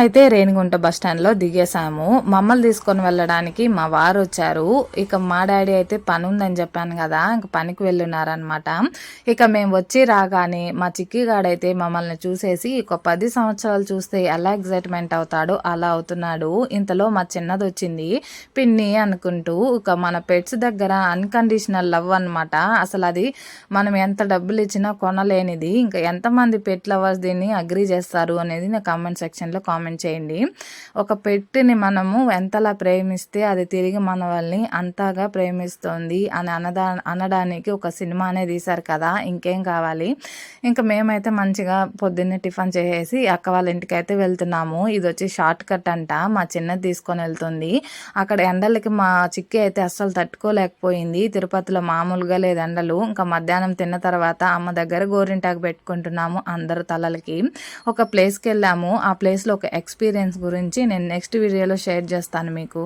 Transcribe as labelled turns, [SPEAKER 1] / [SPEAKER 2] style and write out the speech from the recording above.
[SPEAKER 1] మేమైతే రేణిగుంట బస్ స్టాండ్లో దిగేసాము. మమ్మల్ని తీసుకొని వెళ్ళడానికి మా వారు వచ్చారు. ఇక మా డాడీ అయితే పని ఉందని చెప్పాను కదా, ఇంక పనికి వెళ్ళున్నారనమాట. ఇక మేము వచ్చి రాగానే మా చిక్కిగాడైతే మమ్మల్ని చూసేసి ఒక 10 సంవత్సరాలు చూస్తే ఎలా ఎగ్జైట్మెంట్ అవుతాడో అలా అవుతున్నాడు. ఇంతలో మా చిన్నది వచ్చింది, పిన్ని అనుకుంటూ. ఇక మన పెట్స్ దగ్గర అన్కండిషనల్ లవ్ అనమాట. అసలు అది మనం ఎంత డబ్బులు ఇచ్చినా కొనలేనిది. ఇంకా ఎంతమంది పెట్ లవర్స్ దీన్ని అగ్రీ చేస్తారు అనేది నా కామెంట్ సెక్షన్లో కామెంట్ చేయండి. ఒక పెట్ని మనము ఎంతలా ప్రేమిస్తే అది తిరిగి మన వాళ్ళని అంతగా ప్రేమిస్తుంది అని అనడానికి ఒక సినిమానే తీశారు కదా, ఇంకేం కావాలి. ఇంకా మేమైతే మంచిగా పొద్దున్నే టిఫిన్ చేసేసి అక్క వాళ్ళ ఇంటికి అయితే వెళ్తున్నాము. ఇది వచ్చి షార్ట్ కట్ అంట, మా చిన్నది తీసుకొని వెళ్తుంది. అక్కడ ఎండలకి మా చిక్కి అయితే అస్సలు తట్టుకోలేకపోయింది. తిరుపతిలో మామూలుగా లేదు ఎండలు. ఇంకా మధ్యాహ్నం తిన్న తర్వాత అమ్మ దగ్గర గోరింటాకు పెట్టుకుంటున్నాము అందరు తలలకి. ఒక ప్లేస్కి వెళ్ళాము. ఆ ప్లేస్లో ఒక ఎక్స్పీరియన్స్ గురించి నేను నెక్స్ట్ వీడియోలో షేర్ చేస్తాను మీకు.